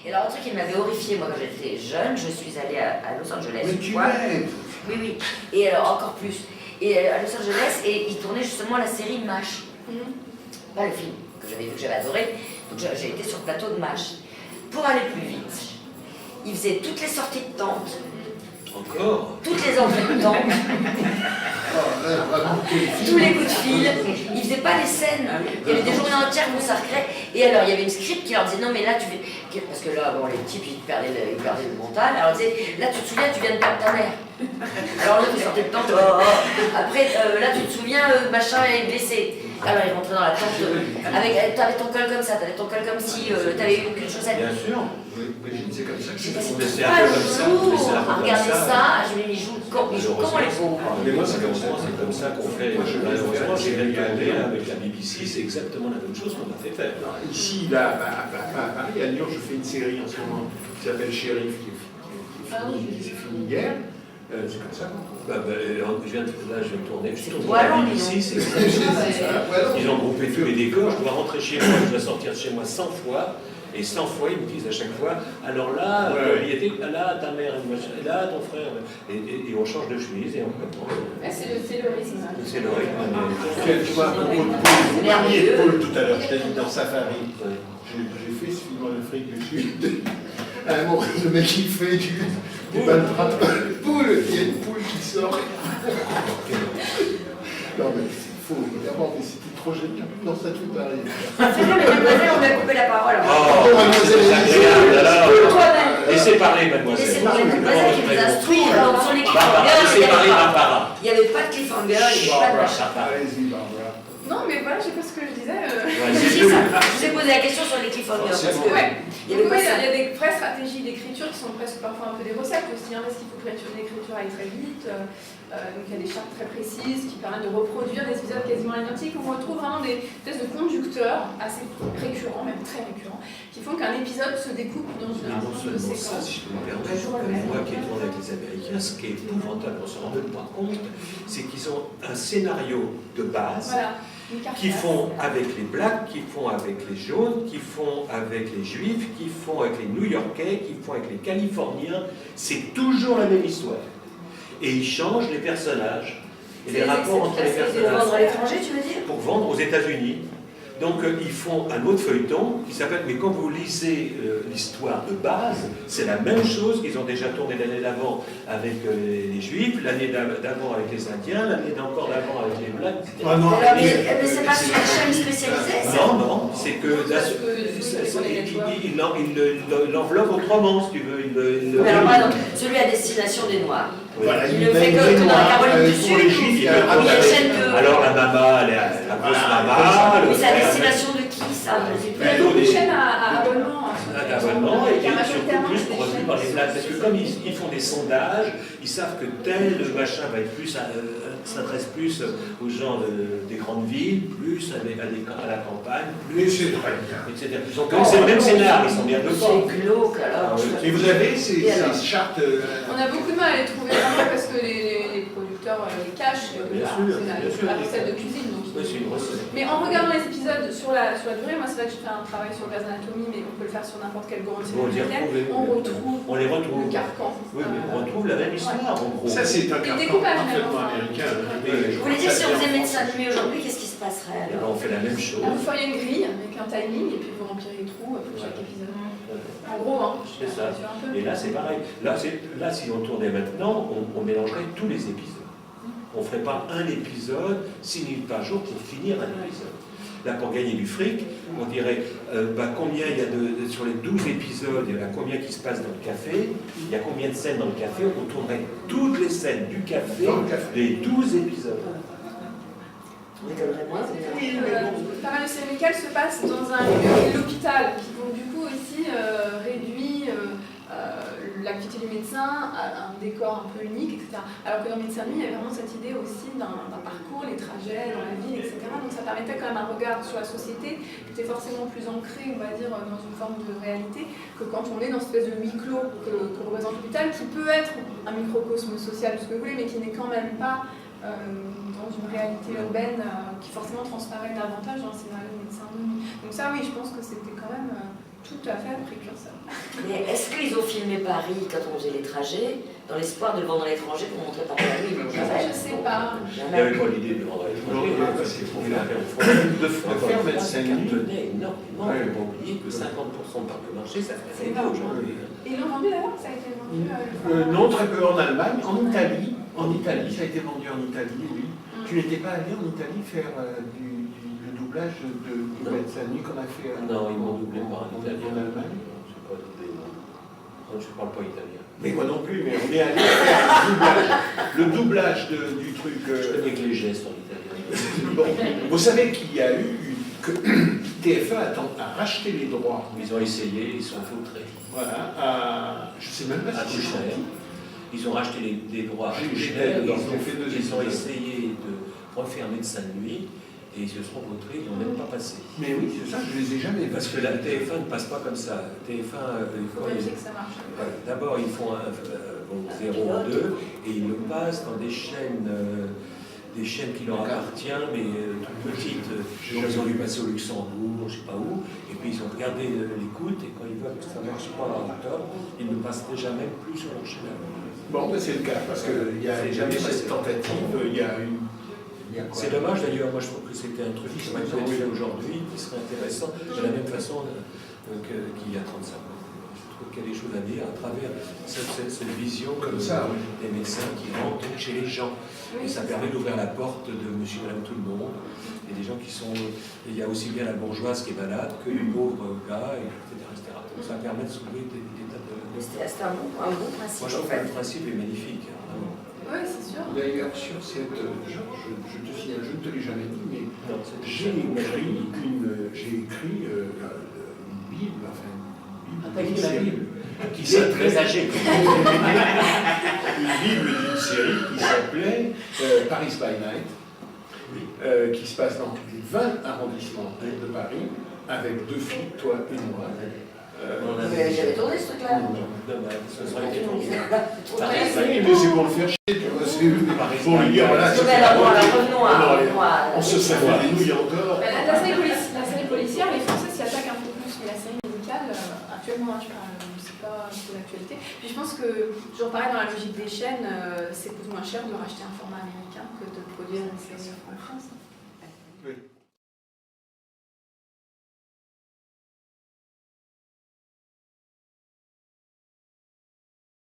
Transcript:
Et alors, un truc qui m'avait horrifié, moi, quand j'étais jeune, je suis allée à Los Angeles. Mais tu l'es. Oui, oui. Et alors, encore plus. Et à Los Angeles, et ils tournaient justement la série MASH. Pas le film, que j'avais vu, que j'avais adoré. Donc j'ai été sur le plateau de MASH. Pour aller plus vite, ils faisaient toutes les sorties de tente. Encore. Toutes les entrées de tente. Tous les coups de fil. Ils faisaient pas les scènes. Il y avait des journées entières consacrées. Et alors, il y avait une script qui leur disait non, mais là, tu fais. Parce que là, bon, les types, ils perdaient le mental. Alors, ils disaient là, tu te souviens, tu viens de perdre ta mère. Alors là, tu sortais de tente. Après, là, tu te souviens, machin est blessé. Alors, ils rentraient dans la tente. T'avais ton col comme ça, t'avais ton col comme si t'avais aucune chaussette. Bien sûr. C'est comme ça que Je sais pas si c'est c'est un pas peu comme ça, lourd c'est un peu à comme regarder ça. ça, je me dis, ils jouent comment les pauvres. Mais moi, malheureusement, c'est comme ça qu'on fait. Malheureusement, j'ai regardé avec la BBC, c'est exactement la même chose qu'on m'a fait faire. Ici, là, à Paris, à Lyon, je fais une série en ce moment qui s'appelle Shérif, qui s'est finie hier. C'est comme ça. Je viens de tourner. Je tourne Voilà, la BBC, c'est ils ont groupé tous les décors. Je dois rentrer chez moi, je dois sortir de chez moi 100 fois. Et 100 fois, ils me disent à chaque fois, alors là, il était là, ta mère, et là, ton frère. Et on change de chemise et on comprend. C'est le rythme. C'est le rythme. Tu vois, à propos de Paul tout à l'heure, je t'ai dit dans Safari, j'ai fait ce film en Afrique du Sud. À un moment, le mec il fait des balles de poule, il y a une poule qui sort. Non mais c'est faux, évidemment, mais c'était trop génial. Non, ça tout pareil. C'est bien, mais mademoiselle, on lui a coupé la parole. Oh, mademoiselle, alors. Laissez parler, mademoiselle. Laissez parler mademoiselle qui nous instruit sur les Laissez parler Barbara. Il n'y avait pas de cliffhanger, il n'y avait pas de machin. Allez-y, Barbara. Non, mais voilà, je sais pas ce que je disais. Si, ça. Je vous ai posé la question sur les cliffhangers. Parce que Ouais. il y avait Donc, pas oui, ça. il y a des vraies stratégies d'écriture qui sont presque parfois un peu des recettes aussi, hein, parce qu'il faut que l'écriture aille très vite. Donc il y a des chartes très précises qui permettent de reproduire des épisodes quasiment identiques. On retrouve vraiment des espèces de conducteurs assez récurrents, même très récurrents, qui font qu'un épisode se découpe dans une Non ensemble de seulement ça, séquences. si je peux me permettre, moi qui tourne avec les Américains, ce qui est épouvantable, on ne se rend même pas compte, c'est qu'ils ont un scénario de base. Voilà. Qui font avec les blacks, qui font avec les jaunes, qui font avec les juifs, qui font avec les new-yorkais, qui font avec les californiens. C'est toujours la même histoire. Et ils changent les personnages et les rapports entre les Pour personnages. vendre à l'étranger, tu veux dire? Pour vendre aux États-Unis. Donc ils font un autre feuilleton qui s'appelle, mais quand vous lisez l'histoire de base, c'est la même chose qu'ils ont déjà tourné l'année d'avant avec les Juifs, l'année d'avant avec les Indiens, l'année d'encore d'avant avec les Blacks, etc. Ah non, Mais c'est pas sur une chaîne spécialisée, ça? Non, non, c'est que il l'enveloppe autrement, si tu veux. Mais alors, par exemple, celui à destination des Noirs. voilà, Il ne fait que dans la Caroline du Sud. pour les Juifs, il y a Il y a une chaîne de. Alors la mama, elle est la grosse mama. Mais c'est à destination de qui, ça? Il y a beaucoup de chaînes à abonnement. D'abonnement et surtout plus produit par les blacks. Parce que comme ils font des sondages, ils savent que tel machin va être plus, s'adresse plus aux gens des grandes villes, plus à la campagne, Mais plus, c'est très bien. etc. Donc c'est le même scénar, ils sont bien de fort. C'est glauque, alors. Et vous avez ces chartes. On a beaucoup de mal à les trouver vraiment parce que les producteurs les cachent. Bien sûr, C'est la recette de cuisine. Donc. Oui, c'est une recette. Mais en regardant les épisodes sur la durée, moi c'est vrai que je fais un travail sur Grey's Anatomy, mais on peut le faire sur n'importe quelle grande série américaine. On les retrouve. le carcan. Oui, mais on retrouve la même histoire en gros. Ça, c'est un carton découpage, parfaitement enfin. américain. Vous voulez dire, si on faisait médecin de nuit aujourd'hui, qu'est-ce qui se passerait Et ben, alors? on fait la même chose. Vous feriez une grille avec un timing et puis vous remplirez les trous pour chaque épisode. En gros, hein. C'est ça. Et là, c'est pareil. Là, si on tournait maintenant, on mélangerait tous les épisodes. On ne ferait pas un épisode, 6 minutes par jour pour finir un épisode. Là, pour gagner du fric, on dirait combien il y a sur les 12 épisodes, il y en a combien qui se passent dans le café, il y a combien de scènes dans le café, on tournerait toutes les scènes du café, les 12 épisodes. Pas mal de séries médicales se passent dans un lieu, l'hôpital, qui donc du coup aussi réduit l'activité du médecin à un décor un peu unique, etc. Alors que dans Médecin de nuit, il y avait vraiment cette idée aussi d'un parcours, les trajets dans la ville, etc. Donc ça permettait quand même un regard sur la société qui était forcément plus ancré, on va dire, dans une forme de réalité que quand on est dans cette espèce de huis clos que représente l'hôpital, qui peut être un microcosme social, tout ce que vous voulez, mais qui n'est quand même pas dans une réalité urbaine qui forcément transparaît davantage dans le scénario de Médecin de nuit. Donc ça, oui, je pense que c'était quand même tout à fait précurseur. Mais est-ce qu'ils ont filmé Paris quand on faisait les trajets, dans l'espoir de le vendre à l'étranger pour montrer Paris à lui? Ils l'ont jamais. Je sais pas. Il n'y Jamais. avait pas l'idée de le vendre à l'étranger, parce qu'il faut faire de faire médecin ça cartonnait énormément. Il ne faut pas oublier que 50% de part de marché, ça fait C'est pas énorme. aujourd'hui. Et ils l'ont vendu d'abord, ça a été vendu Non, très peu en Allemagne, en Italie. En Italie, ça a été vendu en Italie, oui. Tu n'étais pas allé en Italie faire le doublage du médecin nuit qu'on a fait Non, ils m'ont doublé par un en italien. Allemagne. Je sais pas doublé, non. Non, je ne parle pas italien. Mais moi non plus, mais on est allé faire le doublage du truc. Je connais que les gestes en italien. Bon, vous savez qu'il y a eu que TF1 a racheté les droits. Ils ont essayé, ils sont foutrés. Voilà, je ne sais même pas À si c'est Kouchner. sorti. Ils ont racheté les droits à J'étais Kouchner, dedans, ils j'ai fait 2 ont épisodes. essayé de refaire Médecin de nuit et ils se sont vautrés, ils n'ont même pas passé. Mais oui, c'est ça, je les ai jamais. Parce que la TF1 ne passe pas comme ça. TF1, pour vérifier que ça marche. d'abord ils font un 0 ou 2 et ils le passent dans des chaînes qui leur appartiennent, mais toutes petites. Donc ils ont dû passer au Luxembourg, je ne sais pas où, et puis ils ont regardé l'écoute, et quand ils voient que ça ne marche pas en octobre, ils ne passeraient jamais plus sur leur chaîne. Bon, ben c'est le cas, parce qu'il y a jamais cette tentative, il y a une. C'est dommage d'ailleurs, moi je trouve que c'était un truc qui aurait pu être fait aujourd'hui, qui serait intéressant, de la même façon qu'il y a 35 ans. Je trouve qu'il y a des choses à dire à travers cette vision Comme ça, oui. des médecins qui rentrent chez les gens. Et ça permet d'ouvrir la porte de monsieur, madame, tout le monde. Et des gens qui sont. Il y a aussi bien la bourgeoise qui est malade que les pauvres gars, etc. Donc ça permet de soulever des tas de. C'est un bon principe. Moi je en trouve fait. que le principe est magnifique. Vraiment. Oui, c'est sûr. D'ailleurs, sur cette. Je te signale, je ne te l'ai jamais dit, mais Non, c'est- j'ai écrit une Bible, enfin Pas une une série qui C'est s'appelait. très âgé. Une Bible d'une série qui s'appelait Paris by Night, qui se passe dans les 20 arrondissements de Paris, avec 2 filles, toi et moi. Mais j'avais tourné ce truc-là. Ce serait été Trop Paris, bien. Oui, mais c'est pour le faire chier, tu vois, c'est pour lui dire, voilà, Non, c'est mais alors, bon, alors, revenons à- Non, revenons à- on se fait des nouilles encore. La série policière, les Français s'y attaquent un peu plus, mais la série médicale, actuellement, je ne sais pas de l'actualité. Puis je pense que, toujours pareil, dans la logique des chaînes, c'est beaucoup moins cher de racheter un format américain que de produire une série en France. Oui.